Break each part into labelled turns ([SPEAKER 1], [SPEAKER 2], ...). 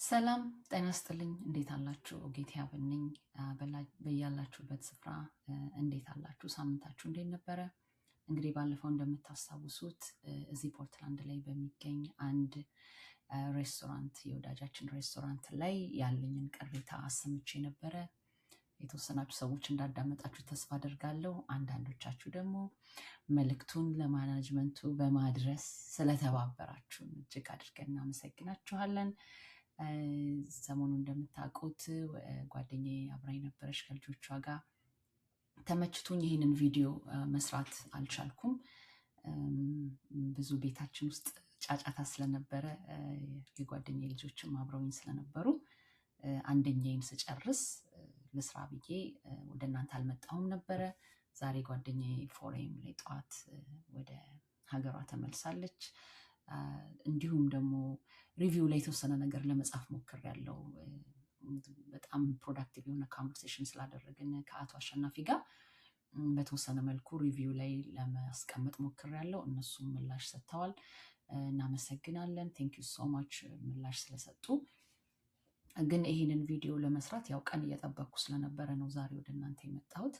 [SPEAKER 1] ሰላም ጤና ይስጥልኝ። እንዴት አላችሁ? ጌታ ያብነኝ። በያላችሁበት ስፍራ እንዴት አላችሁ? ሳምንታችሁ እንዴት ነበረ? እንግዲህ ባለፈው እንደምታስታውሱት እዚህ ፖርትላንድ ላይ በሚገኝ አንድ ሬስቶራንት የወዳጃችን ሬስቶራንት ላይ ያለኝን ቅሬታ አሰምቼ ነበረ። የተወሰናችሁ ሰዎች እንዳዳመጣችሁ ተስፋ አደርጋለሁ። አንዳንዶቻችሁ ደግሞ መልእክቱን ለማናጅመንቱ በማድረስ ስለተባበራችሁን እጅግ አድርገን እናመሰግናችኋለን። ሰሞኑ እንደምታውቁት ጓደኛዬ አብራኝ ነበረች ከልጆቿ ጋር ተመችቶኝ ይህንን ቪዲዮ መስራት አልቻልኩም። ብዙ ቤታችን ውስጥ ጫጫታ ስለነበረ የጓደኛዬ ልጆችም አብረውኝ ስለነበሩ አንደኛዬን ስጨርስ ልስራ ብዬ ወደ እናንተ አልመጣሁም ነበረ። ዛሬ ጓደኛዬ ፎሬም ላይ ጠዋት ወደ ሀገሯ ተመልሳለች። እንዲሁም ደግሞ ሪቪው ላይ የተወሰነ ነገር ለመጻፍ ሞክሬያለሁ። በጣም ፕሮዳክቲቭ የሆነ ኮንቨርሴሽን ስላደረግን ከአቶ አሸናፊ ጋር በተወሰነ መልኩ ሪቪው ላይ ለማስቀመጥ ሞክሬያለሁ። እነሱም ምላሽ ሰጥተዋል። እናመሰግናለን። ቴንክ ዩ ሶ ማች ምላሽ ስለሰጡ። ግን ይህንን ቪዲዮ ለመስራት ያው ቀን እየጠበቅኩ ስለነበረ ነው ዛሬ ወደ እናንተ የመጣሁት።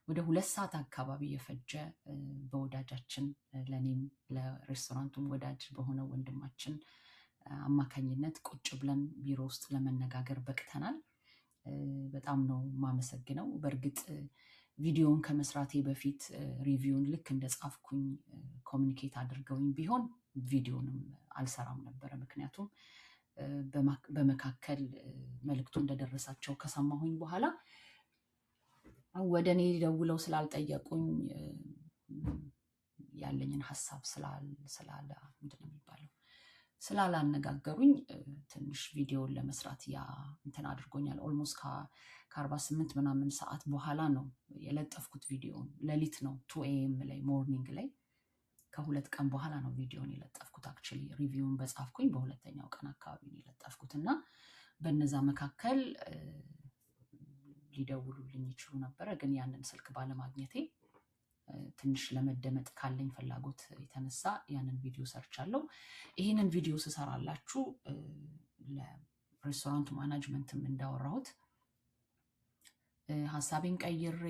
[SPEAKER 1] ወደ 2 ሰዓት አካባቢ የፈጀ በወዳጃችን ለኔም ለሬስቶራንቱም ወዳጅ በሆነ ወንድማችን አማካኝነት ቁጭ ብለን ቢሮ ውስጥ ለመነጋገር በቅተናል። በጣም ነው የማመሰግነው። በእርግጥ ቪዲዮውን ከመስራቴ በፊት ሪቪውን ልክ እንደጻፍኩኝ ኮሚኒኬት አድርገውኝ ቢሆን ቪዲዮንም አልሰራም ነበረ። ምክንያቱም በመካከል መልእክቱ እንደደረሳቸው ከሰማሁኝ በኋላ ወደ እኔ ደውለው ስላልጠየቁኝ ያለኝን ሀሳብ ስላላነጋገሩኝ ትንሽ ቪዲዮውን ለመስራት እንትን አድርጎኛል። ኦልሞስት ከ48 ምናምን ሰዓት በኋላ ነው የለጠፍኩት ቪዲዮውን። ሌሊት ነው 2 AM ላይ ሞርኒንግ ላይ ከ2 ቀን በኋላ ነው ቪዲዮውን የለጠፍኩት። አክቹዋሊ ሪቪውን በጻፍኩኝ በሁለተኛው ቀን አካባቢ ነው የለጠፍኩት እና በነዛ መካከል ሊደውሉልኝ ይችሉ ነበረ። ግን ያንን ስልክ ባለማግኘቴ ትንሽ ለመደመጥ ካለኝ ፍላጎት የተነሳ ያንን ቪዲዮ ሰርቻለሁ። ይህንን ቪዲዮ ስሰራላችሁ ለሬስቶራንቱ ማናጅመንትም እንዳወራሁት ሀሳቤን ቀይሬ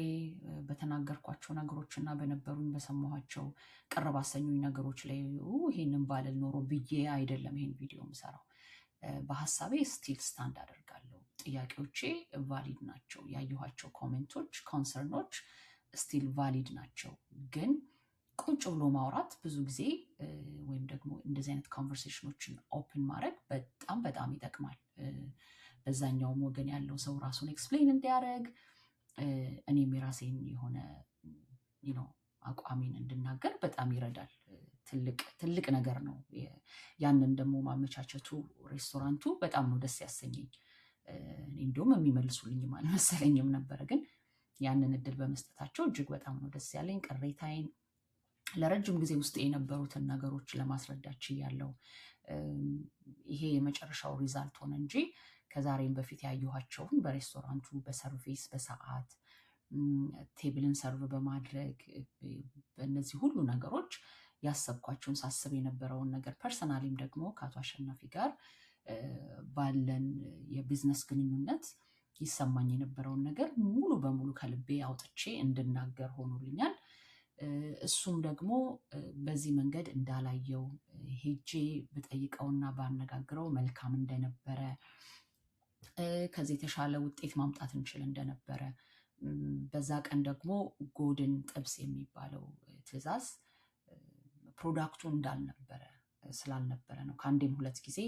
[SPEAKER 1] በተናገርኳቸው ነገሮች እና በነበሩኝ በሰማኋቸው ቅር ባሰኙኝ ነገሮች ላይ ይሄንን ባልል ኖሮ ብዬ አይደለም ይሄን ቪዲዮ የምሰራው። በሀሳቤ ስቲል ስታንድ አደርጋለሁ። ጥያቄዎቼ ቫሊድ ናቸው። ያየኋቸው ኮሜንቶች፣ ኮንሰርኖች ስቲል ቫሊድ ናቸው። ግን ቁጭ ብሎ ማውራት ብዙ ጊዜ ወይም ደግሞ እንደዚህ አይነት ኮንቨርሴሽኖችን ኦፕን ማድረግ በጣም በጣም ይጠቅማል። በዛኛውም ወገን ያለው ሰው ራሱን ኤክስፕሌን እንዲያደርግ እኔም የራሴን የሆነ አቋሜን እንድናገር በጣም ይረዳል። ትልቅ ነገር ነው። ያንን ደግሞ ማመቻቸቱ ሬስቶራንቱ በጣም ነው ደስ ያሰኘኝ። እንዲሁም የሚመልሱልኝም አልመሰለኝም ነበረ፣ ግን ያንን እድል በመስጠታቸው እጅግ በጣም ነው ደስ ያለኝ። ቅሬታዬን ለረጅም ጊዜ ውስጥ የነበሩትን ነገሮች ለማስረዳት ችያለሁ። ይሄ የመጨረሻው ሪዛልት ሆነ እንጂ ከዛሬም በፊት ያየኋቸውን በሬስቶራንቱ በሰርቪስ በሰዓት ቴብልን ሰርቭ በማድረግ በእነዚህ ሁሉ ነገሮች ያሰብኳቸውን ሳስብ የነበረውን ነገር ፐርሰናሊም ደግሞ ከአቶ አሸናፊ ጋር ባለን የቢዝነስ ግንኙነት ይሰማኝ የነበረውን ነገር ሙሉ በሙሉ ከልቤ አውጥቼ እንድናገር ሆኖልኛል። እሱም ደግሞ በዚህ መንገድ እንዳላየው ሄጄ ብጠይቀውና ባነጋግረው መልካም እንደነበረ፣ ከዚህ የተሻለ ውጤት ማምጣት እንችል እንደነበረ፣ በዛ ቀን ደግሞ ጎድን ጥብስ የሚባለው ትዕዛዝ ፕሮዳክቱ ስላልነበረ ነው ከአንዴም 2 ጊዜ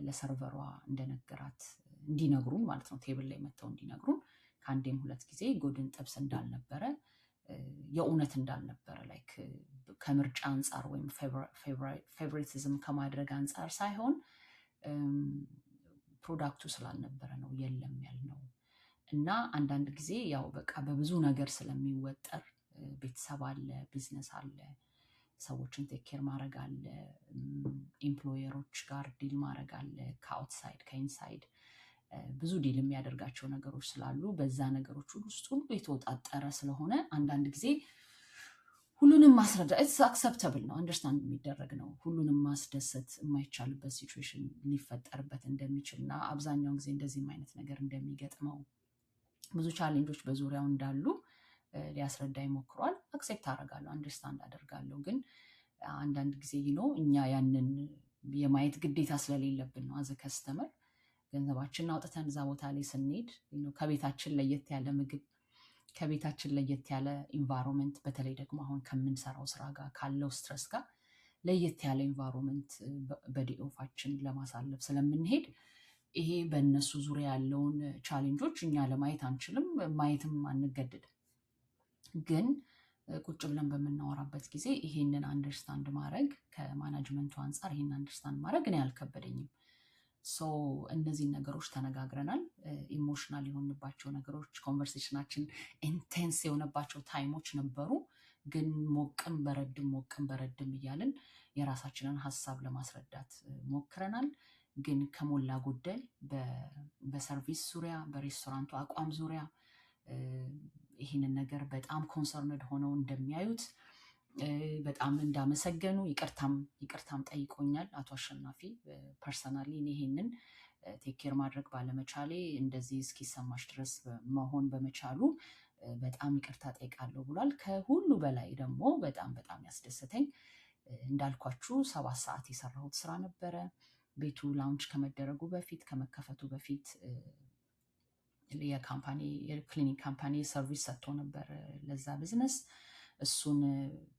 [SPEAKER 1] ለሰርቨሯ እንደነገራት እንዲነግሩን ማለት ነው። ቴብል ላይ መጥተው እንዲነግሩን ከአንዴም 2 ጊዜ ጎድን ጥብስ እንዳልነበረ፣ የእውነት እንዳልነበረ ላይክ ከምርጫ አንጻር ወይም ፌቨሪቲዝም ከማድረግ አንጻር ሳይሆን ፕሮዳክቱ ስላልነበረ ነው የለም ያልነው። እና አንዳንድ ጊዜ ያው በቃ በብዙ ነገር ስለሚወጠር ቤተሰብ አለ፣ ቢዝነስ አለ፣ ሰዎችን ቴክ ኬር ማድረግ አለ፣ ኤምፕሎየሮች ጋር ዲል ማድረግ አለ፣ ከአውትሳይድ ከኢንሳይድ ብዙ ዲል የሚያደርጋቸው ነገሮች ስላሉ በዛ ነገሮች ውስጥ ሁሉ የተወጣጠረ ስለሆነ አንዳንድ ጊዜ ሁሉንም ማስረዳት ኢትስ አክሰፕተብል ነው፣ አንደርስታንድ የሚደረግ ነው። ሁሉንም ማስደሰት የማይቻልበት ሲቹዌሽን ሊፈጠርበት እንደሚችልና አብዛኛውን ጊዜ እንደዚህም አይነት ነገር እንደሚገጥመው ብዙ ቻሌንጆች በዙሪያው እንዳሉ ሊያስረዳ ይሞክሯል። አክሴፕት አደርጋለሁ፣ አንደርስታንድ አደርጋለሁ። ግን አንዳንድ ጊዜ እኛ ያንን የማየት ግዴታ ስለሌለብን ነው። አዘ ከስተመር ገንዘባችንን አውጥተን እዛ ቦታ ላይ ስንሄድ ከቤታችን ለየት ያለ ምግብ፣ ከቤታችን ለየት ያለ ኢንቫይሮንመንት፣ በተለይ ደግሞ አሁን ከምንሰራው ስራ ጋር ካለው ስትረስ ጋር ለየት ያለ ኢንቫይሮንመንት በዴይ ኦፋችን ለማሳለፍ ስለምንሄድ ይሄ በእነሱ ዙሪያ ያለውን ቻሌንጆች እኛ ለማየት አንችልም፣ ማየትም አንገደድም። ግን ቁጭ ብለን በምናወራበት ጊዜ ይሄንን አንደርስታንድ ማድረግ ከማናጅመንቱ አንጻር ይሄን አንደርስታንድ ማድረግ እኔ አልከበደኝም። እነዚህን ነገሮች ተነጋግረናል። ኢሞሽናል የሆንባቸው ነገሮች፣ ኮንቨርሴሽናችን ኢንቴንስ የሆነባቸው ታይሞች ነበሩ። ግን ሞቅም በረድም እያልን የራሳችንን ሀሳብ ለማስረዳት ሞክረናል። ግን ከሞላ ጎደል በሰርቪስ ዙሪያ፣ በሬስቶራንቱ አቋም ዙሪያ ይህንን ነገር በጣም ኮንሰርንድ ሆነው እንደሚያዩት በጣም እንዳመሰገኑ ይቅርታም ጠይቆኛል አቶ አሸናፊ። ፐርሰናሊ ይሄንን ቴክ ኬር ማድረግ ባለመቻሌ እንደዚህ እስኪሰማሽ ድረስ መሆን በመቻሉ በጣም ይቅርታ ጠይቃለሁ ብሏል። ከሁሉ በላይ ደግሞ በጣም ያስደሰተኝ እንዳልኳችሁ 7 ሰዓት የሰራሁት ስራ ነበረ። ቤቱ ላውንች ከመደረጉ በፊት ከመከፈቱ በፊት የክሊኒክ ካምፓኒ ሰርቪስ ሰጥቶ ነበር ለዛ ቢዝነስ። እሱን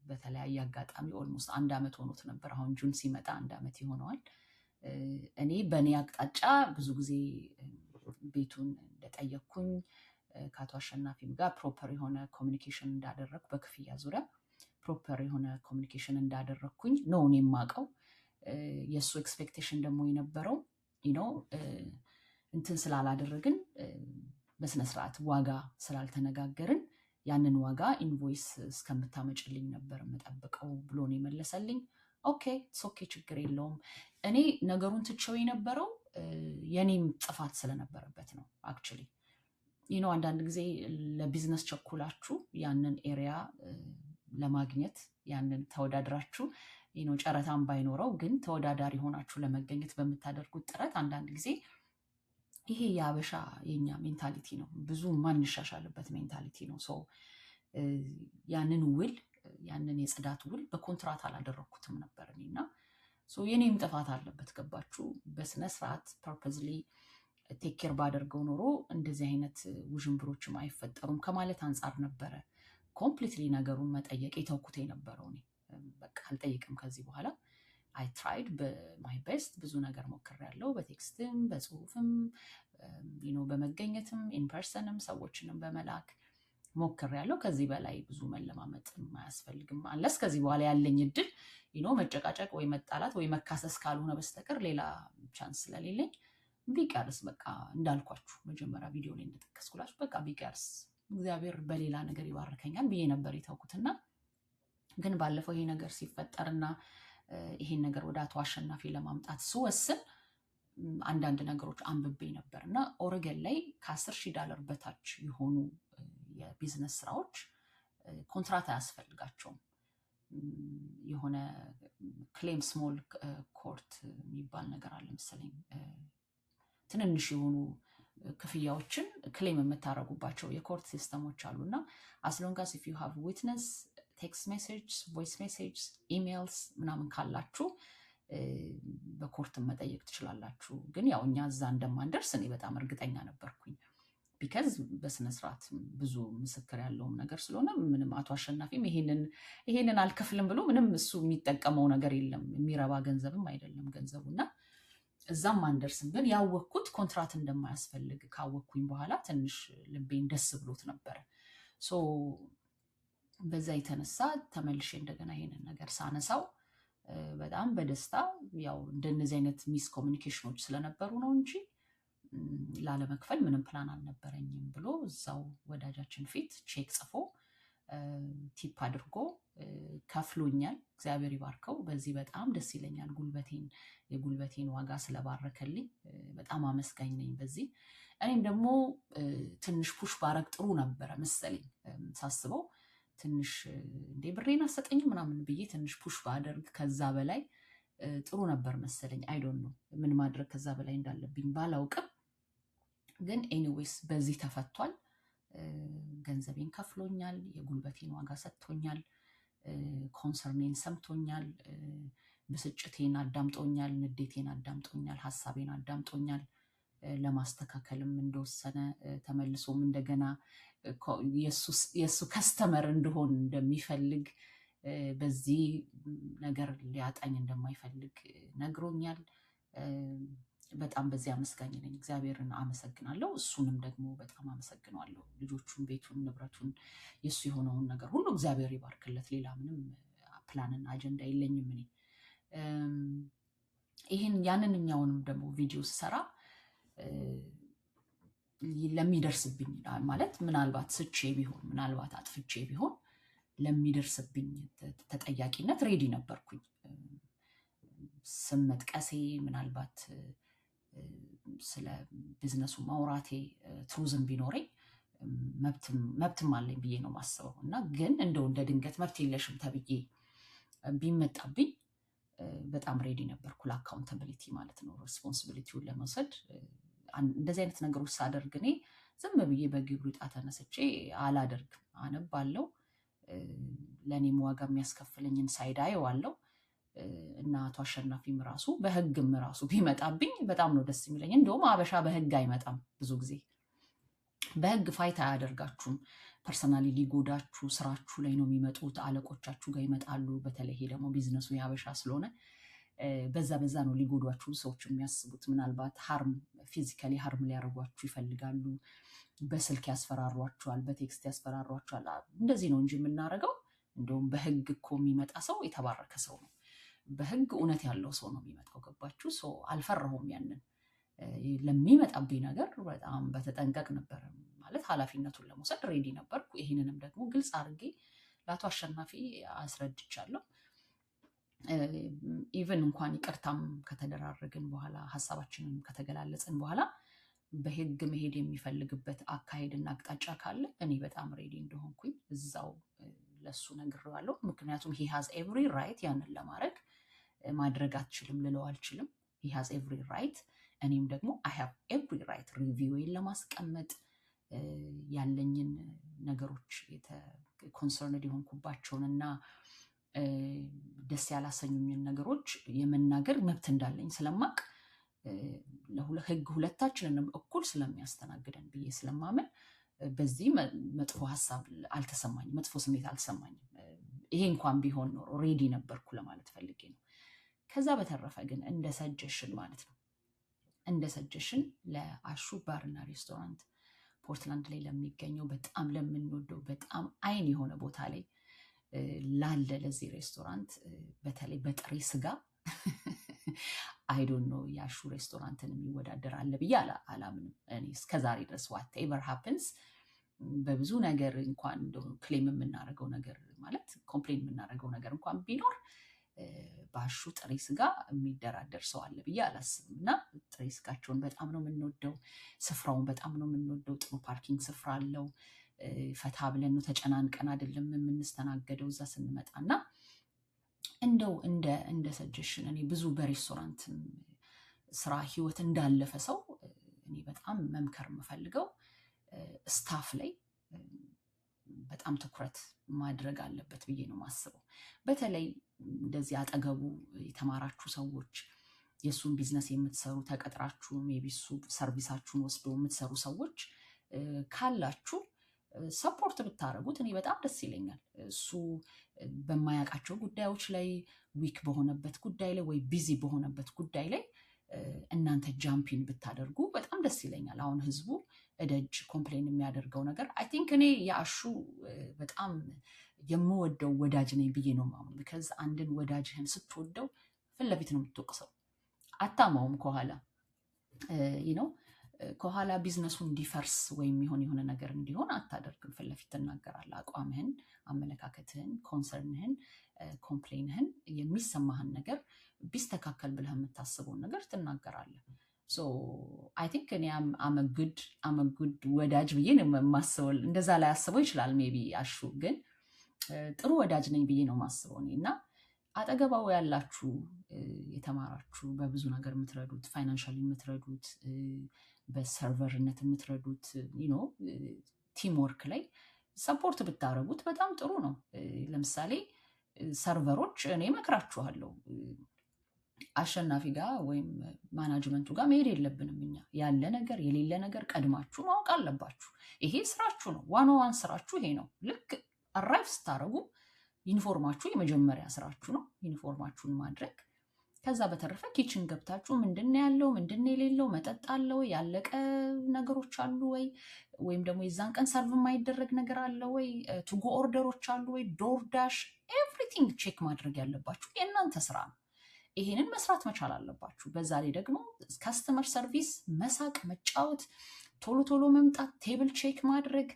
[SPEAKER 1] በተለያየ አጋጣሚ ኦልሞስት 1 ዓመት ሆኖት ነበር። አሁን ጁን ሲመጣ 1 ዓመት ይሆነዋል። በእኔ አቅጣጫ ብዙ ጊዜ ቤቱን እንደጠየቅኩኝ ከአቶ አሸናፊም ጋር ፕሮፐር የሆነ ኮሚኒኬሽን እንዳደረግኩ በክፍያ ዙሪያ ፕሮፐር የሆነ ኮሚኒኬሽን እንዳደረግኩኝ ነው እኔ የማውቀው። የእሱ ኤክስፔክቴሽን ደግሞ የነበረው እንትን ስላላደረግን በስነስርዓት ዋጋ ስላልተነጋገርን ያንን ዋጋ ኢንቮይስ እስከምታመጭልኝ ነበር የምጠብቀው ብሎ ነው የመለሰልኝ። ኦኬ ችግር የለውም። እኔ ነገሩን ትቼው የነበረው የኔም ጥፋት ስለነበረበት ነው። አክቹሊ አንዳንድ ጊዜ ለቢዝነስ ቸኩላችሁ ያንን ኤሪያ ለማግኘት ያንን ተወዳድራችሁ ጨረታም ባይኖረው ግን ተወዳዳሪ ሆናችሁ ለመገኘት በምታደርጉት ጥረት አንዳንድ ጊዜ ይሄ የአበሻ የኛ ሜንታሊቲ ነው፣ ብዙ ማንሻሻልበት ሜንታሊቲ ነው። ያንን የጽዳት ውል በኮንትራት አላደረግኩትም ነበር እኔና የኔም ጥፋት አለበት። ገባችሁ? በስነስርዓት ፐርፐዝሊ ቴክ ኬር ባደርገው ኖሮ እንደዚህ አይነት ውዥንብሮችም አይፈጠሩም ከማለት አንጻር ነበረ ኮምፕሊትሊ ነገሩን መጠየቅ የተውኩት የነበረው። እኔ በቃ አልጠይቅም ከዚህ በኋላ። አይ ትራይድ በማይ ቤስት፣ ብዙ ነገር ሞክሬያለሁ። በቴክስትም በጽሁፍም በመገኘትም ኢንፐርሰንም ሰዎችንም በመላክ ሞክሬያለሁ። ከዚህ በላይ ብዙ መለማመጥ አያስፈልግም። አንለስ ከዚህ በኋላ ያለኝ እድል መጨቃጨቅ ወይ መጣላት ወይ መካሰስ ካልሆነ በስተቀር ሌላ ቻንስ ስለሌለኝ ቢቀርስ በቃ እንዳልኳችሁ መጀመሪያ ቪዲዮ ላይ እንደጠቀስኩላችሁ በቃ ቢቀርስ እግዚአብሔር በሌላ ነገር ይባርከኛል ብዬ ነበር የተውኩትና ግን ባለፈው ይሄ ነገር ሲፈጠርና ይሄን ነገር ወደ አቶ አሸናፊ ለማምጣት ስወስን አንዳንድ ነገሮች አንብቤ ነበር እና ኦሬገን ላይ $10,000 በታች የሆኑ የቢዝነስ ስራዎች ኮንትራት አያስፈልጋቸውም። የሆነ ክሌም ስሞል ኮርት የሚባል ነገር አለ መሰለኝ። ትንንሽ የሆኑ ክፍያዎችን ክሌም የምታደርጉባቸው የኮርት ሲስተሞች አሉና as long as if you have witness ቴክስት ሜሴጅ፣ ቮይስ ሜሴጅ፣ ኢሜይልስ ምናምን ካላችሁ በኮርትም መጠየቅ ትችላላችሁ። ግን ያው እኛ እዛ እንደማንደርስ እኔ በጣም እርግጠኛ ነበርኩኝ። ቢካዝ በስነስርዓት ብዙ ምስክር ያለውም ነገር ስለሆነ ምንም አቶ አሸናፊም ይሄንን አልከፍልም ብሎ ምንም እሱ የሚጠቀመው ነገር የለም። የሚረባ ገንዘብም አይደለም ገንዘቡና እዛም አንደርስም። ግን ያወቅኩት ኮንትራት እንደማያስፈልግ ካወቅኩኝ በኋላ ትንሽ ልቤን ደስ ብሎት ነበረ። በዛ የተነሳ ተመልሼ እንደገና ይሄንን ነገር ሳነሳው በጣም በደስታ ያው እንደነዚህ አይነት ሚስ ኮሚኒኬሽኖች ስለነበሩ ነው እንጂ ላለመክፈል ምንም ፕላን አልነበረኝም ብሎ እዛው ወዳጃችን ፊት ቼክ ጽፎ ቲፕ አድርጎ ከፍሎኛል። እግዚአብሔር ይባርከው። በዚህ በጣም ደስ ይለኛል። የጉልበቴን ዋጋ ስለባረከልኝ በጣም አመስጋኝ ነኝ በዚህ። እኔም ደግሞ ትንሽ ፑሽ ባረግ ጥሩ ነበረ መሰለኝ ሳስበው። ትንሽ እንዴ ብሬን አሰጠኝም ምናምን ብዬ ትንሽ ፑሽ ባደርግ ከዛ በላይ ጥሩ ነበር መሰለኝ። አይ ዶንት ኖ ምን ማድረግ ከዛ በላይ እንዳለብኝ ባላውቅም፣ ግን ኤኒዌይስ በዚህ ተፈቷል። ገንዘቤን ከፍሎኛል፣ የጉልበቴን ዋጋ ሰጥቶኛል፣ ኮንሰርኔን ሰምቶኛል፣ ብስጭቴን አዳምጦኛል፣ ንዴቴን አዳምጦኛል፣ ሀሳቤን አዳምጦኛል። ለማስተካከልም እንደወሰነ ተመልሶም እንደገና የእሱ ከስተመር እንደሆን እንደሚፈልግ በዚህ ነገር ሊያጣኝ እንደማይፈልግ ነግሮኛል። በጣም በዚህ አመስጋኝ ነኝ። እግዚአብሔርን አመሰግናለሁ። እሱንም ደግሞ በጣም አመሰግነዋለሁ። ልጆቹን፣ ቤቱን፣ ንብረቱን የእሱ የሆነውን ነገር ሁሉ እግዚአብሔር ይባርክለት። ሌላ ምንም ፕላንና አጀንዳ የለኝም እኔ። ያንንኛውንም ደግሞ ቪዲዮ ስሰራ ለሚደርስብኝ ማለት ምናልባት ስቼ ቢሆን ምናልባት አጥፍቼ ቢሆን ለሚደርስብኝ ተጠያቂነት ሬዲ ነበርኩኝ። ስም መጥቀሴ ምናልባት ስለ ቢዝነሱ ማውራቴ ትሩዝም ቢኖረኝ መብትም አለኝ ብዬ ነው ማስበው። እና ግን እንደው እንደ ድንገት መብት የለሽም ተብዬ ቢመጣብኝ በጣም ሬዲ ነበርኩ ለአካውንታቢሊቲ ማለት ነው፣ ሬስፖንሲቢሊቲውን ለመውሰድ። እንደዚህ አይነት ነገሮች ሳደርግ እኔ ዝም ብዬ በግብሩ ጣ ተነስቼ አላደርግም። አነባለሁ፣ ለእኔም ዋጋ የሚያስከፍለኝን ሳይድ አየዋለሁ። እና አቶ አሸናፊም ራሱ በህግም ራሱ ቢመጣብኝ በጣም ነው ደስ የሚለኝ። እንደውም አበሻ በህግ አይመጣም። ብዙ ጊዜ በህግ ፋይት አያደርጋችሁም። ፐርሰናሊ ሊጎዳችሁ ስራችሁ ላይ ነው የሚመጡት፣ አለቆቻችሁ ጋር ይመጣሉ። በተለይ ደግሞ ቢዝነሱ የአበሻ ስለሆነ በዛ ነው ሊጎዷችሁ ሰዎች የሚያስቡት። ምናልባት ፊዚካሊ ሀርም ሊያደርጓችሁ ይፈልጋሉ። በስልክ ያስፈራሯችኋል፣ በቴክስት ያስፈራሯችኋል። እንደዚህ ነው እንጂ የምናደርገው። እንደውም በህግ እኮ የሚመጣ ሰው የተባረከ ሰው ነው። በህግ እውነት ያለው ሰው ነው የሚመጣው። ገባችሁ? ሰው አልፈራሁም። ያንን ለሚመጣብኝ ነገር በጣም በተጠንቀቅ ነበር ማለት ኃላፊነቱን ለመውሰድ ሬዲ ነበርኩ። ይህንንም ደግሞ ግልጽ አድርጌ ለአቶ አሸናፊ አስረድቻለሁ። ኢቨን እንኳን ይቅርታም ከተደራረግን በኋላ ሀሳባችንን ከተገላለጽን በኋላ በህግ መሄድ የሚፈልግበት አካሄድና አቅጣጫ ካለ እኔ በጣም ሬዲ እንደሆንኩኝ እዛው ለሱ ነግሬዋለሁ። ምክንያቱም ሂ ሃዝ ኤቭሪ ራይት ያንን ማድረግ አትችልም ልለው አልችልም። ሂ ሃዝ ኤቭሪ ራይት። እኔም ደግሞ አይ ሃቭ ኤቭሪ ራይት ሪቪውን ለማስቀመጥ ያለኝን ነገሮች ኮንሰርንድ የሆንኩባቸውንና ደስ ያላሰኙኝን ነገሮች የመናገር መብት እንዳለኝ ስለማቅ ህግ ሁለታችንንም እኩል ስለሚያስተናግደን ብዬ ስለማመን በዚህ መጥፎ ሀሳብ አልተሰማኝም፣ መጥፎ ስሜት አልተሰማኝም። ይሄ እንኳን ቢሆን ኖሮ ሬዲ ነበርኩ ለማለት ፈልጌ ነው። ከዛ በተረፈ ግን እንደ ሰጀሽን ማለት ነው፣ እንደ ሰጀሽን ለአሹ ባርና ሬስቶራንት ፖርትላንድ ላይ ለሚገኘው በጣም ለምንወደው በጣም አይን የሆነ ቦታ ላይ ላለ ለዚህ ሬስቶራንት በተለይ በጥሬ ስጋ አይዶን ነው የአሹ ሬስቶራንትን የሚወዳደር አለ ብዬ አላምንም። እኔ እስከዛሬ ድረስ ዋትኤቨር ሃፕንስ በብዙ ነገር እንኳን ክሌም የምናደርገው ነገር ማለት ኮምፕሌን የምናደርገው ነገር እንኳን ቢኖር በአሹ ጥሬ ስጋ የሚደራደር ሰው አለ ብዬ አላስብም። እና ጥሬ ስጋቸውን በጣም ነው የምንወደው፣ ስፍራውን በጣም ነው የምንወደው። ጥሩ ፓርኪንግ ስፍራ አለው። ፈታ ብለን ነው ተጨናንቀን አይደለም የምንስተናገደው እዛ ስንመጣ። እና እንደው እንደ ሰጀሽን እኔ ብዙ በሬስቶራንት ስራ ህይወት እንዳለፈ ሰው እኔ በጣም መምከር የምፈልገው ስታፍ ላይ በጣም ትኩረት ማድረግ አለበት ብዬ ነው የማስበው። በተለይ እንደዚህ አጠገቡ የተማራችሁ ሰዎች፣ የእሱን ቢዝነስ የምትሰሩ ተቀጥራችሁ ሜቢ እሱ ሰርቪሳችሁን ወስዶ የምትሰሩ ሰዎች ካላችሁ ሰፖርት ብታደርጉት እኔ በጣም ደስ ይለኛል። እሱ በማያውቃቸው ጉዳዮች ላይ ዊክ በሆነበት ጉዳይ ላይ ወይ ቢዚ በሆነበት ጉዳይ ላይ እናንተ ጃምፒን ብታደርጉ በጣም ደስ ይለኛል። አሁን ህዝቡ እደጅ ኮምፕሌን የሚያደርገው ነገር አይ ቲንክ እኔ የአሹ በጣም የምወደው ወዳጅ ነኝ ብዬ ነው ማምን። ቢካዝ አንድን ወዳጅህን ስትወደው ፊት ለፊት ነው የምትወቅሰው፣ አታማውም ከኋላ ነው ከኋላ ቢዝነሱ እንዲፈርስ ወይም የሆነ ነገር እንዲሆን አታደርግም። ፊት ለፊት ትናገራለህ። አቋምህን፣ አመለካከትህን፣ ኮንሰርንህን፣ ኮምፕሌንህን፣ የሚሰማህን ነገር ቢስተካከል ብለህ የምታስበውን ነገር ትናገራለህ። ሶ አይ ቲንክ እኔ አመጉድ ወዳጅ ብዬ ነው የማስበው። እንደዛ ላይ አስበው ይችላል ሜቢ አሹ፣ ግን ጥሩ ወዳጅ ነኝ ብዬ ነው ማስበው እኔ እና አጠገባው ያላችሁ የተማራችሁ በብዙ ነገር የምትረዱት ፋይናንሻሊ የምትረዱት በሰርቨርነት የምትረዱት ቲም ወርክ ላይ ሰፖርት ብታረጉት በጣም ጥሩ ነው። ለምሳሌ ሰርቨሮች እኔ መክራችኋለሁ አሸናፊ ጋር ወይም ማናጅመንቱ ጋር መሄድ የለብንም። እኛ ያለ ነገር የሌለ ነገር ቀድማችሁ ማወቅ አለባችሁ። ይሄ ስራችሁ ነው። ዋን ስራችሁ ይሄ ነው። ልክ አራይቭ ስታደረጉ ዩኒፎርማችሁ የመጀመሪያ ስራችሁ ነው፣ ዩኒፎርማችሁን ማድረግ። ከዛ በተረፈ ኪችን ገብታችሁ ምንድን ያለው ምንድን የሌለው፣ መጠጥ አለ ወይ፣ ያለቀ ነገሮች አሉ ወይ፣ ወይም ደግሞ የዛን ቀን ሰርቭ የማይደረግ ነገር አለ ወይ፣ ቱጎ ኦርደሮች አሉ ወይ፣ ዶርዳሽ ኤቭሪቲንግ ቼክ ማድረግ ያለባችሁ የእናንተ ስራ ነው። ይሄንን መስራት መቻል አለባችሁ። በዛ ላይ ደግሞ ካስተመር ሰርቪስ መሳቅ፣ መጫወት፣ ቶሎ ቶሎ መምጣት፣ ቴብል ቼክ ማድረግ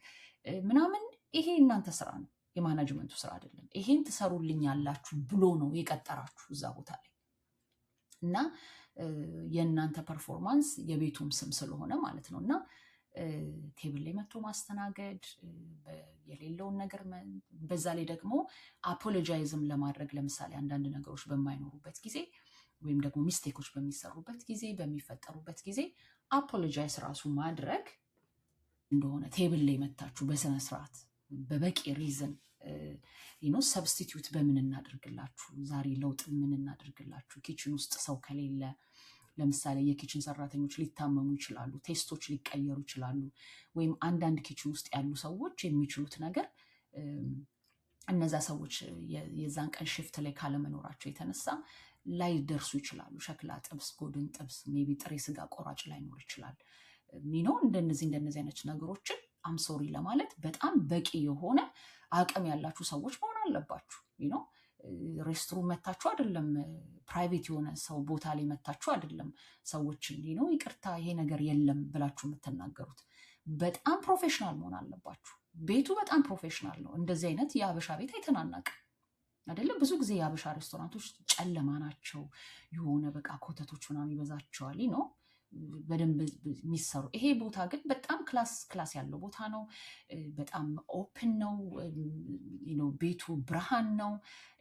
[SPEAKER 1] ምናምን፣ ይሄ እናንተ ስራ ነው፣ የማናጅመንቱ ስራ አይደለም። ይሄን ትሰሩልኝ ያላችሁ ብሎ ነው የቀጠራችሁ እዛ ቦታ ላይ እና የእናንተ ፐርፎርማንስ የቤቱም ስም ስለሆነ ማለት ነው። እና ቴብል ላይ መጥቶ ማስተናገድ የሌለውን ነገር፣ በዛ ላይ ደግሞ አፖሎጃይዝም ለማድረግ ለምሳሌ አንዳንድ ነገሮች በማይኖሩበት ጊዜ ወይም ደግሞ ሚስቴኮች በሚሰሩበት ጊዜ በሚፈጠሩበት ጊዜ አፖሎጃይዝ ራሱ ማድረግ እንደሆነ ቴብል ላይ መታችሁ በስነስርዓት በበቂ ሪዝን ሰብስቲትዩት በምን እናደርግላችሁ፣ ዛሬ ለውጥ ምን እናደርግላችሁ፣ ኪችን ውስጥ ሰው ከሌለ ለምሳሌ የኪችን ሰራተኞች ሊታመሙ ይችላሉ፣ ቴስቶች ሊቀየሩ ይችላሉ፣ ወይም አንዳንድ ኪችን ውስጥ ያሉ ሰዎች የሚችሉት ነገር እነዛ ሰዎች የዛን ቀን ሽፍት ላይ ካለመኖራቸው የተነሳ ላይደርሱ ይችላሉ። ሸክላ ጥብስ፣ ጎድን ጥብስ፣ ሜቢ ጥሬ ስጋ ቆራጭ ላይኖር ይችላል። እንደነዚህ አይነት ነገሮችን አምሶሪ ለማለት በጣም በቂ የሆነ አቅም ያላችሁ ሰዎች መሆን አለባችሁ። ሬስትሩም መታችሁ አይደለም፣ ፕራይቬት የሆነ ሰው ቦታ ላይ መታችሁ አይደለም ሰዎችን ይቅርታ ይሄ ነገር የለም ብላችሁ የምትናገሩት። በጣም ፕሮፌሽናል መሆን አለባችሁ። ቤቱ በጣም ፕሮፌሽናል ነው። እንደዚህ አይነት የአበሻ ቤት አይተናናቅም አይደለም። ብዙ ጊዜ የአበሻ ሬስቶራንቶች ጨለማ ናቸው፣ የሆነ በቃ ኮተቶች ምናምን ይበዛቸዋል ነው በደንብ የሚሰሩ። ይሄ ቦታ ግን በጣም ክላስ ያለው ቦታ ነው። በጣም ኦፕን ነው። ቤቱ ብርሃን ነው።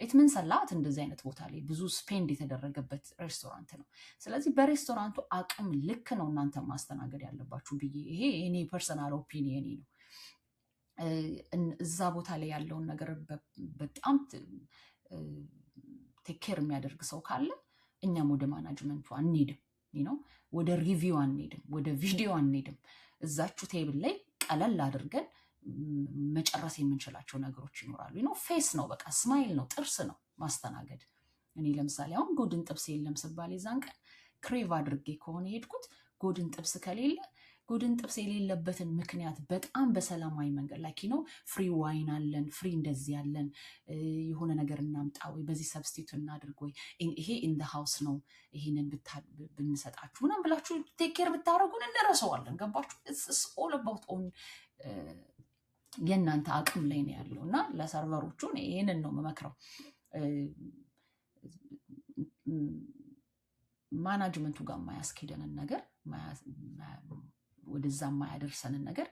[SPEAKER 1] ኢትምን ሰላት እንደዚህ አይነት ቦታ ላይ ብዙ ስፔንድ የተደረገበት ሬስቶራንት ነው። ስለዚህ በሬስቶራንቱ አቅም ልክ ነው እናንተ ማስተናገድ ያለባችሁ ብዬ ይሄ እኔ ፐርሰናል ኦፒኒየን ነው። እዛ ቦታ ላይ ያለውን ነገር በጣም ቴኬር የሚያደርግ ሰው ካለ እኛም ወደ ማናጅመንቱ አንሄድም፣ ወደ ሪቪው አንሄድም፣ ወደ ቪዲዮ አንሄድም። እዛችሁ ቴብል ላይ ቀለል አድርገን መጨረስ የምንችላቸው ነገሮች ይኖራሉ። ፌስ ነው፣ በቃ ስማይል ነው፣ ጥርስ ነው ማስተናገድ። እኔ ለምሳሌ አሁን ጎድን ጥብስ የለም ስባል የዛን ቀን ክሬቭ አድርጌ ከሆነ የሄድኩት ጎድን ጥብስ ከሌለ ጎድን ጥብስ የሌለበትን ምክንያት በጣም በሰላማዊ መንገድ ላይ ፍሪ ዋይን አለን፣ ፍሪ እንደዚህ ያለን የሆነ ነገር እናምጣ ወይ በዚህ ሰብስቲቱት እናድርግ ወይ ይሄ ኢን ዘ ሃውስ ነው ይሄንን ብንሰጣችሁ ምናምን ብላችሁ ቴክ ኬር ብታደርጉን እንረሳዋለን። ገባችሁ? ኢትስ ኦል አባውት ኦን የእናንተ አቅም ላይ ነው ያለው እና ለሰርቨሮቹ ይሄንን ነው የምመክረው። ማናጅመንቱ ጋር የማያስኬደንን ነገር ወደዛ የማያደርሰንን ነገር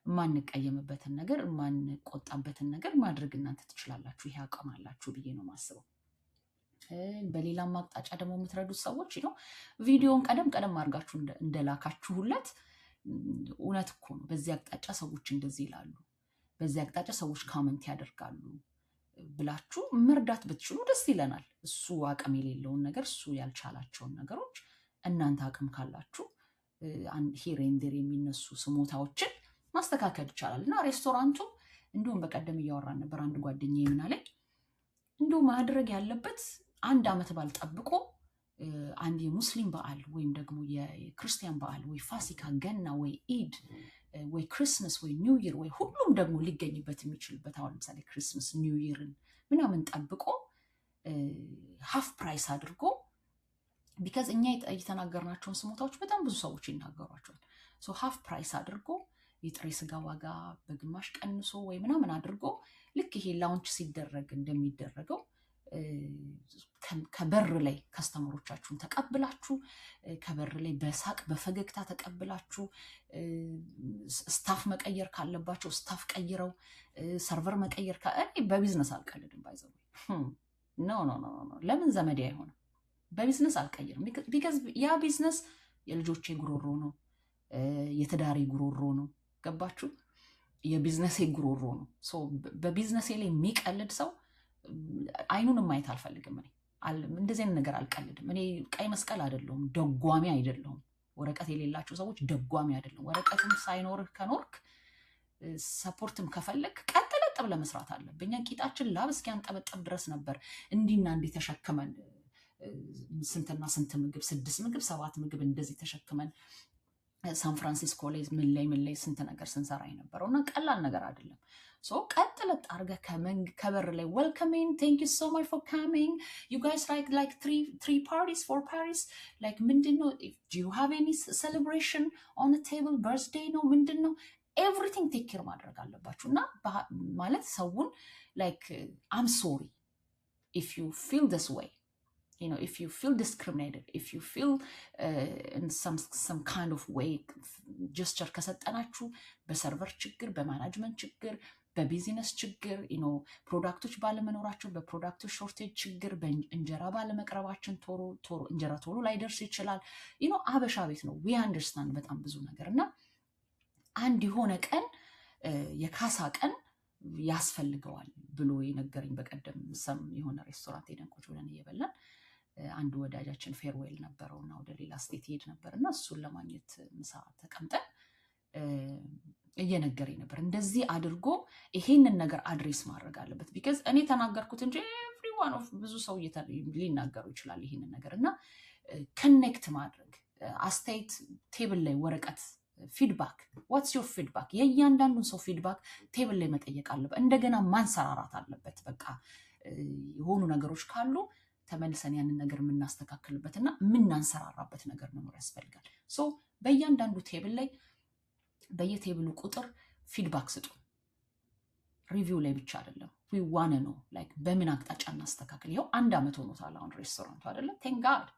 [SPEAKER 1] የማንቀየምበትን ነገር የማንቆጣበትን ነገር ማድረግ እናንተ ትችላላችሁ። ይሄ አቅም አላችሁ ብዬ ነው የማስበው። በሌላም አቅጣጫ ደግሞ የምትረዱት ሰዎች ቪዲዮን ቀደም አድርጋችሁ እንደላካችሁለት እውነት እኮ ነው። በዚህ አቅጣጫ ሰዎች እንደዚህ ይላሉ፣ በዚህ አቅጣጫ ሰዎች ካመንት ያደርጋሉ ብላችሁ መርዳት ብትችሉ ደስ ይለናል። እሱ አቅም የሌለውን ነገር እሱ ያልቻላቸውን ነገሮች እናንተ አቅም ካላችሁ ሂሬንዴር የሚነሱ ስሞታዎችን ማስተካከል ይቻላል እና ሬስቶራንቱ እንዲሁም በቀደም እያወራን ነበር። አንድ ጓደኛ ይምናለኝ እንዲሁ ማድረግ ያለበት አንድ ዓመት በዓል ጠብቆ አንድ የሙስሊም በዓል ወይም ደግሞ የክርስቲያን በዓል ወይ ፋሲካ፣ ገና ወይ ኢድ ወይ ክሪስመስ ወይ ኒው ይር ወይ ሁሉም ደግሞ ሊገኝበት የሚችልበት አሁን ለምሳሌ ክሪስመስ ኒው ይርን ምናምን ጠብቆ ሃፍ ፕራይስ አድርጎ ቢካዝ እኛ የተናገርናቸውን ስሞታዎች በጣም ብዙ ሰዎች ይናገሯቸዋል። ሃፍ ፕራይስ አድርጎ የጥሬ ስጋ ዋጋ በግማሽ ቀንሶ ወይ ምናምን አድርጎ ልክ ይሄ ላውንች ሲደረግ እንደሚደረገው ከበር ላይ ከስተመሮቻችሁን ተቀብላችሁ ከበር ላይ በሳቅ በፈገግታ ተቀብላችሁ ስታፍ መቀየር ካለባቸው ስታፍ ቀይረው ሰርቨር መቀየር እኔ በቢዝነስ አልቀልድም። ባይዘው ኖ ለምን ዘመዴ አይሆንም? በቢዝነስ አልቀይርም። ቢካዝ ያ ቢዝነስ የልጆቼ ጉሮሮ ነው፣ የትዳሬ ጉሮሮ ነው። ገባችሁ? የቢዝነሴ ጉሮሮ ነው። በቢዝነሴ ላይ የሚቀልድ ሰው አይኑንም ማየት አልፈልግም። እኔ እንደዚህ አይነት ነገር አልቀልድም። እኔ ቀይ መስቀል አይደለሁም፣ ደጓሚ አይደለሁም። ወረቀት የሌላቸው ሰዎች ደጓሚ አይደለሁም። ወረቀትም ሳይኖርህ ከኖርክ ሰፖርትም ከፈለግ ቀጥለጥ ብለህ መስራት አለብህ። እኛ ቂጣችን ላብ እስኪያንጠበጠብ ድረስ ነበር እንዲና እንዲህ ተሸክመን ስንትና ስንት ምግብ 6 ምግብ 7 ምግብ እንደዚህ ተሸክመን ሳን ፍራንሲስኮ ላይ ምን ላይ ስንት ነገር ስንሰራ የነበረው እና ቀላል ነገር አይደለም። ቀጥለጥ አድርገህ ከበር ላይ ዌልከሚንግ ቴንክ ዩ ሶ ማች ፎር ካሚንግ ዩ ጋይስ ላይክ 3 parties 4 parties ላይክ ምንድነው ዱ ዩ ሃቭ ኤኒ ሴሌብሬሽን ኦን ቴብል በርዝዴይ ነው ምንድነው ኤቭሪቲንግ ቴክ ኬር ማድረግ አለባችሁ። እና ማለት ሰውን ላይክ አም ሶሪ ኢፍ ዩ ፊል ዲስ ዌይ if you feel discriminated, if you feel in some kind of way gesture ከሰጠናችሁ በሰርቨር ችግር በማናጅመንት ችግር በቢዝነስ ችግር ፕሮዳክቶች ባለመኖራቸው በፕሮዳክቶች ሾርቴጅ ችግር በእንጀራ ባለመቅረባችን ቶሎ እንጀራ ቶሎ ላይደርስ ይችላል። አበሻ ቤት ነው we understand በጣም ብዙ ነገር እና አንድ የሆነ ቀን የካሳ ቀን ያስፈልገዋል ብሎ የነገረኝ በቀደም ሰም የሆነ ሬስቶራንት ሄደን ቁጭ ብለን እየበላን አንድ ወዳጃችን ፌርዌል ነበረውና ወደ ሌላ ስቴት ሄድ ነበርና እሱን ለማግኘት ምሳ ተቀምጠን እየነገረኝ ነበር። እንደዚህ አድርጎ ይሄንን ነገር አድሬስ ማድረግ አለበት። ቢካዝ እኔ ተናገርኩት እንጂ ኤቭሪዋን ኦፍ ብዙ ሰው ሊናገሩ ይችላል ይሄንን ነገር እና ኮኔክት ማድረግ አስተያየት ቴብል ላይ ወረቀት ፊድባክ ዋትስ ዮር ፊድባክ የእያንዳንዱን ሰው ፊድባክ ቴብል ላይ መጠየቅ አለበት። እንደገና ማንሰራራት አለበት። በቃ የሆኑ ነገሮች ካሉ ተመልሰን ያንን ነገር የምናስተካክልበት እና የምናንሰራራበት ነገር መኖር ያስፈልጋል። በእያንዳንዱ ቴብል ላይ በየቴብሉ ቁጥር ፊድባክ ስጡ። ሪቪው ላይ ብቻ አይደለም። ዊ ዋነ ነው ላይክ በምን አቅጣጫ እናስተካክል። ይኸው 1 ዓመት ሆኖታል አሁን ሬስቶራንቱ አይደለም። ቴንክ ጋድ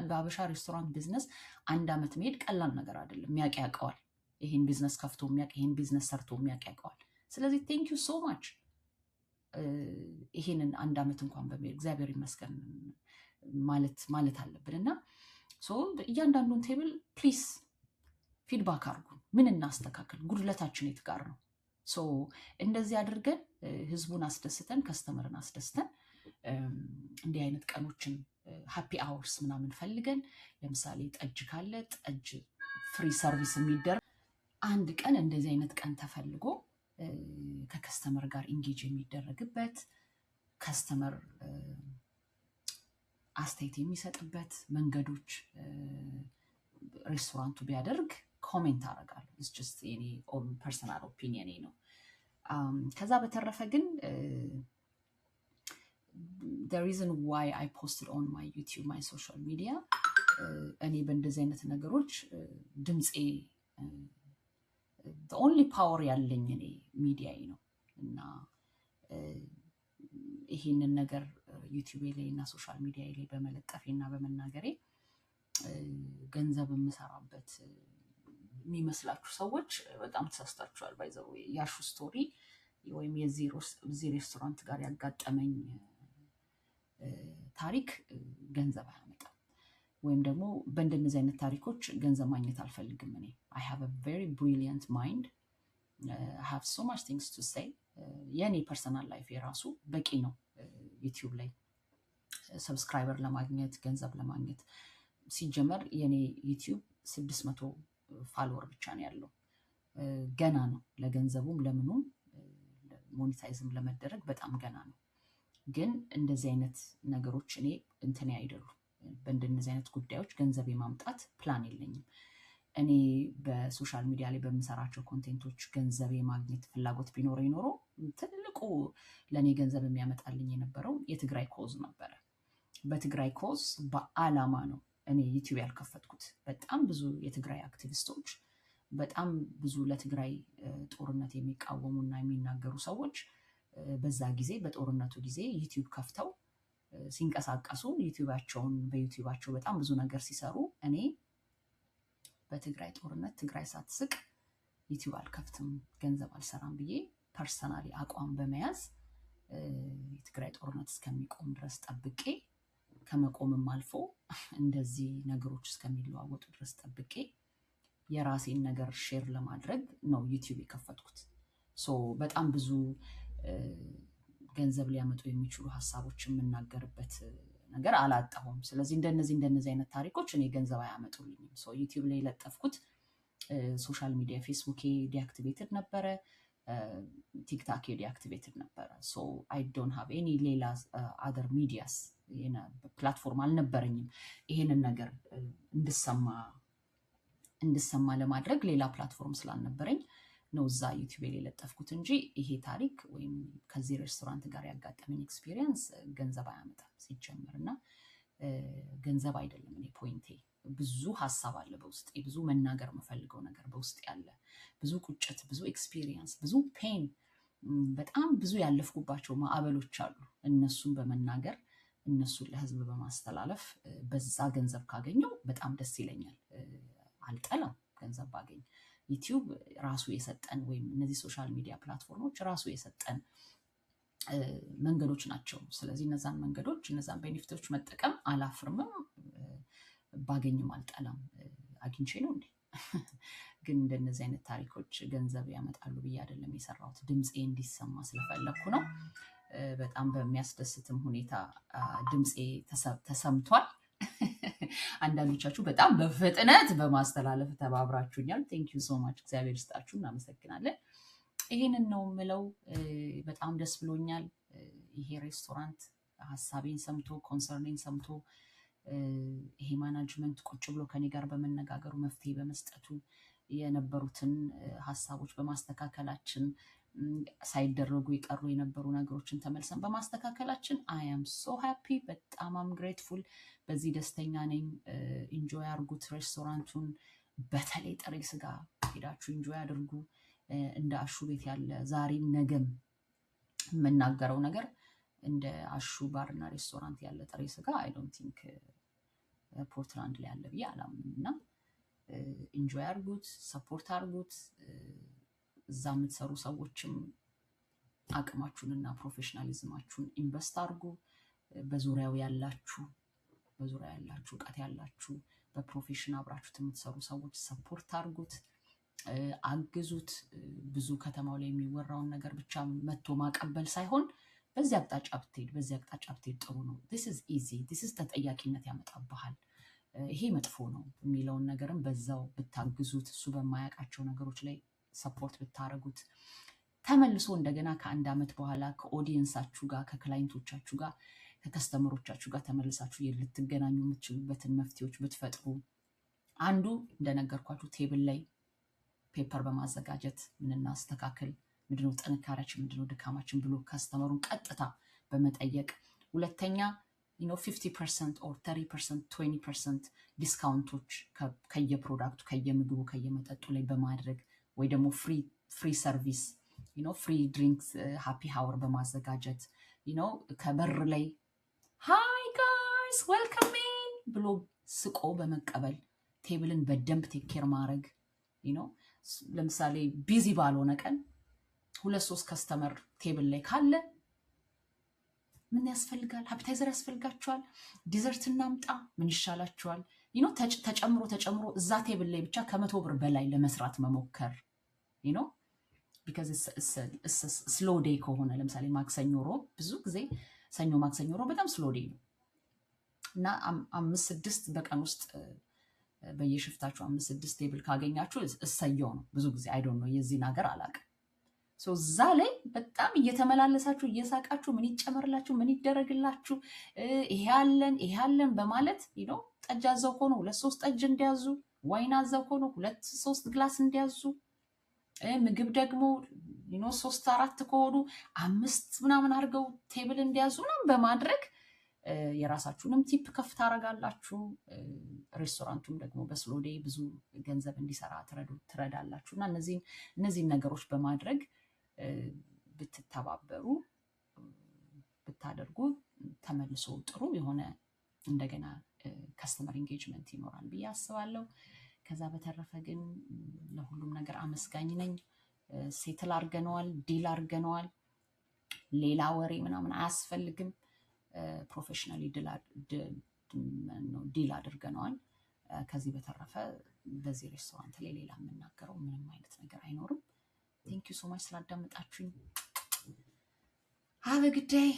[SPEAKER 1] በአበሻ ሬስቶራንት ቢዝነስ 1 ዓመት መሄድ ቀላል ነገር አይደለም። የሚያውቅ ያውቀዋል። ይህን ቢዝነስ ከፍቶ የሚያውቅ ይህን ቢዝነስ ሰርቶ የሚያውቅ ያውቀዋል። ስለዚህ ቴንክ ዩ ሶ ማች ይሄንን 1 ዓመት እንኳን በሚል እግዚአብሔር ይመስገን ማለት አለብን እና እያንዳንዱን ቴብል ፕሊስ ፊድባክ አድርጉ። ምን እናስተካክል? ጉድለታችን የት ጋር ነው? እንደዚህ አድርገን ህዝቡን አስደስተን ከስተመርን አስደስተን እንዲህ አይነት ቀኖችን ሃፒ አወርስ ምናምን ፈልገን ለምሳሌ ጠጅ ካለ ጠጅ ፍሪ ሰርቪስ የሚደረግ አንድ ቀን እንደዚህ አይነት ቀን ተፈልጎ ከከስተመር ጋር ኢንጌጅ የሚደረግበት ከስተመር አስተያየት የሚሰጥበት መንገዶች ሬስቶራንቱ ቢያደርግ ኮሜንት አደርጋለሁ። ኢትስ ጀስት የኔ ኦን ፐርሰናል ኦፒኒየን ነው። ከዛ በተረፈ ግን the reason why I posted on my YouTube my social media እኔ በእንደዚህ አይነት ነገሮች ድምፄ the only power ያለኝ እኔ ሚዲያዬ ነው እና ይሄንን ነገር ዩቲዩብ ላይ እና ሶሻል ሚዲያ ላይ በመለጠፌ እና በመናገሬ ገንዘብ የምሰራበት የሚመስላችሁ ሰዎች በጣም ተሳስታችኋል። ባይዘው ያሹ ስቶሪ ወይም የዚህ ሬስቶራንት ጋር ያጋጠመኝ ታሪክ ገንዘብ አያመጣም። ወይም ደግሞ በእንደነዚህ አይነት ታሪኮች ገንዘብ ማግኘት አልፈልግም። እኔ I have a very brilliant mind. I have so much things to say. የኔ ፐርሰናል ላይፍ የራሱ በቂ ነው። ዩቲዩብ ላይ ሰብስክራይበር ለማግኘት ገንዘብ ለማግኘት ሲጀመር የኔ ዩቲዩብ 600 ፋሎወር ብቻ ነው ያለው። ገና ነው። ለገንዘቡም ለምኑም ሞኔታይዝም ለመደረግ በጣም ገና ነው። ግን እንደዚህ አይነት ነገሮች እኔ እንትን አይደሉ። በእንደዚህ አይነት ጉዳዮች ገንዘብ የማምጣት ፕላን የለኝም። እኔ በሶሻል ሚዲያ ላይ በምሰራቸው ኮንቴንቶች ገንዘብ የማግኘት ፍላጎት ቢኖር ይኖሮ ትልቁ ለእኔ ገንዘብ የሚያመጣልኝ የነበረው የትግራይ ኮዝ ነበረ። በትግራይ ኮዝ በዓላማ ነው እኔ ዩቲዩብ ያልከፈትኩት። በጣም ብዙ የትግራይ አክቲቪስቶች፣ በጣም ብዙ ለትግራይ ጦርነት የሚቃወሙና የሚናገሩ ሰዎች በዛ ጊዜ በጦርነቱ ጊዜ ዩቲዩብ ከፍተው ሲንቀሳቀሱ በዩቲዩባቸው በጣም ብዙ ነገር ሲሰሩ እኔ በትግራይ ጦርነት ትግራይ ሳትስቅ ዩቲዩብ አልከፍትም ገንዘብ አልሰራም ብዬ ፐርሰናሊ አቋም በመያዝ የትግራይ ጦርነት እስከሚቆም ድረስ ጠብቄ ከመቆምም አልፎ እንደዚህ ነገሮች እስከሚለዋወጡ ድረስ ጠብቄ የራሴን ነገር ሼር ለማድረግ ነው ዩቲዩብ የከፈትኩት። በጣም ብዙ ገንዘብ ሊያመጡ የሚችሉ ሀሳቦች የምናገርበት ነገር አላጣሁም። ስለዚህ እንደነዚህ አይነት ታሪኮች እኔ ገንዘብ አያመጡልኝም። ዩቲዩብ ላይ የለጠፍኩት ሶሻል ሚዲያ ፌስቡኬ ዲአክቲቬትድ ነበረ፣ ቲክታክ ዲአክቲቬትድ ነበረ። አይ ዶንት ሃቭ ኤኒ ሌላ አደር ሚዲያስ ፕላትፎርም አልነበረኝም። ይሄንን ነገር እንድሰማ ለማድረግ ሌላ ፕላትፎርም ስላልነበረኝ ነው እዛ ዩቲዩብ ላይ የለጠፍኩት እንጂ ይሄ ታሪክ ወይም ከዚህ ሬስቶራንት ጋር ያጋጠመኝ ኤክስፒሪየንስ ገንዘብ አያመጣም ሲጀመር። እና ገንዘብ አይደለም እኔ ፖይንቴ። ብዙ ሀሳብ አለ በውስጤ፣ ብዙ መናገር የምፈልገው ነገር በውስጥ ያለ፣ ብዙ ቁጭት፣ ብዙ ኤክስፒሪየንስ፣ ብዙ ፔን፣ በጣም ብዙ ያለፍኩባቸው ማዕበሎች አሉ። እነሱን በመናገር እነሱን ለህዝብ በማስተላለፍ በዛ ገንዘብ ካገኘው በጣም ደስ ይለኛል። አልጠላም ገንዘብ ባገኝ። ዩቲዩብ ራሱ የሰጠን ወይም እነዚህ ሶሻል ሚዲያ ፕላትፎርሞች ራሱ የሰጠን መንገዶች ናቸው። ስለዚህ እነዛን መንገዶች እነዛን ቤኔፊቶች መጠቀም አላፍርምም፣ ባገኝም አልጠላም። አግኝቼ ነው እንዴ? ግን እንደነዚህ አይነት ታሪኮች ገንዘብ ያመጣሉ ብዬ አይደለም የሰራሁት። ድምፄ እንዲሰማ ስለፈለኩ ነው። በጣም በሚያስደስትም ሁኔታ ድምፄ ተሰምቷል። አንዳንዶቻችሁ በጣም በፍጥነት በማስተላለፍ ተባብራችሁኛል። ቴንክ ዩ ሶ ማች። እግዚአብሔር ይስጣችሁ፣ እናመሰግናለን። ይሄንን ነው የምለው። በጣም ደስ ብሎኛል። ይሄ ሬስቶራንት ሀሳቤን ሰምቶ ኮንሰርኔን ሰምቶ ይሄ ማናጅመንት ቁጭ ብሎ ከኔ ጋር በመነጋገሩ መፍትሄ በመስጠቱ የነበሩትን ሀሳቦች በማስተካከላችን ሳይደረጉ የቀሩ የነበሩ ነገሮችን ተመልሰን በማስተካከላችን አይ አም ሶ ሃፒ። በጣም አም ግሬትፉል። በዚህ ደስተኛ ነኝ። ኢንጆይ አድርጉት ሬስቶራንቱን። በተለይ ጥሬ ስጋ ሄዳችሁ ኢንጆይ አድርጉ። እንደ አሹ ቤት ያለ ዛሬም ነገም የምናገረው ነገር እንደ አሹ ባርና ሬስቶራንት ያለ ጥሬ ስጋ አይ ዶንት ቲንክ ፖርትላንድ ላይ ያለ ብዬ አላምንም። እና ኢንጆይ አድርጉት፣ ሰፖርት አድርጉት። እዛ የምትሰሩ ሰዎችም አቅማችሁንና ፕሮፌሽናሊዝማችሁን ኢንቨስት አድርጉ። በዙሪያው ያላችሁ እውቀት ያላችሁ በፕሮፌሽን አብራችሁት የምትሰሩ ሰዎች ሰፖርት አድርጉት፣ አግዙት። ብዙ ከተማው ላይ የሚወራውን ነገር ብቻ መጥቶ ማቀበል ሳይሆን በዚህ አቅጣጫ ብትሄድ ጥሩ ነው። this is easy this is ተጠያቂነት ያመጣብሃል፣ ይሄ መጥፎ ነው የሚለውን ነገርም በዛው ብታግዙት፣ እሱ በማያውቃቸው ነገሮች ላይ ሰፖርት ብታደርጉት፣ ተመልሶ እንደገና ከአንድ ዓመት በኋላ ከኦዲየንሳችሁ ጋር ከክላይንቶቻችሁ ጋር ከከስተመሮቻችሁ ጋር ተመልሳችሁ ልትገናኙ የምትችሉበትን መፍትሄዎች ብትፈጥሩ፣ አንዱ እንደነገርኳችሁ ቴብል ላይ ፔፐር በማዘጋጀት ምን እናስተካክል፣ ምንድነው ጥንካሬያችን፣ ምንድነው ድካማችን ብሎ ከስተመሩን ቀጥታ በመጠየቅ፣ ሁለተኛ 50% or 30% 20% ዲስካውንቶች ከየፕሮዳክቱ ከየምግቡ ከየመጠጡ ላይ በማድረግ ወይ ደግሞ ፍሪ ሰርቪስ ፍሪ ድሪንክስ ሃፒ ሃወር በማዘጋጀት ከበር ላይ ሃይ ጋይስ ዌልካም ኢን ብሎ ስቆ በመቀበል ቴብልን በደንብ ቴክ ኬር ማድረግ። ለምሳሌ ቢዚ ባልሆነ ቀን 2-3 ከስተመር ቴብል ላይ ካለ ምን ያስፈልጋል? ሃፒታይዘር ያስፈልጋቸዋል፣ ዲዘርት እናምጣ፣ ምን ይሻላቸዋል? ተጨምሮ እዛ ቴብል ላይ ብቻ ከ100 ብር በላይ ለመስራት መሞከር ቢካዝ ስሎ ዴይ ከሆነ ለምሳሌ ማክሰኞ ሮብ፣ ብዙ ጊዜ ሰኞ ማክሰኞ ሮብ በጣም ስሎ ዴይ ነው እና 5-6 በቀን ውስጥ በየሽፍታችሁ 5-6 ቴብል ካገኛችሁ እሰየው ነው። ብዙ ጊዜ አይ ዶንት ኖ የዚህን ሀገር አላውቅም። እዛ ላይ በጣም እየተመላለሳችሁ እየሳቃችሁ ምን ይጨመርላችሁ፣ ምን ይደረግላችሁ፣ ይሄ አለን በማለት ጠጅ አዘው ከሆኑ 2-3 ጠጅ እንዲያዙ፣ ዋይን አዘው ከሆኑ 2-3 ግላስ እንዲያዙ፣ ምግብ ደግሞ 3-4 ከሆኑ 5 ምናምን አድርገው ቴብል እንዲያዙ ምናምን በማድረግ የራሳችሁንም ቲፕ ከፍ ታደርጋላችሁ። ሬስቶራንቱም ደግሞ በስሎዴ ብዙ ገንዘብ እንዲሰራ ትረዳላችሁ። እና እነዚህን ነገሮች በማድረግ ብትተባበሩ ብታደርጉ ተመልሶ ጥሩ የሆነ እንደገና ከስተመር ኢንጌጅመንት ይኖራል ብዬ አስባለሁ። ከዛ በተረፈ ግን ለሁሉም ነገር አመስጋኝ ነኝ። ሴትል አድርገነዋል፣ ዲል አድርገነዋል። ሌላ ወሬ ምናምን አያስፈልግም። ፕሮፌሽናሊ ዲል አድርገነዋል። ከዚህ በተረፈ በዚህ ሬስቶራንት ላይ ሌላ የምናገረው ምንም አይነት ነገር አይኖርም። ቴንክ ዩ ሶ ማች ስላዳመጣችሁኝ። ሀቭ ግዳይ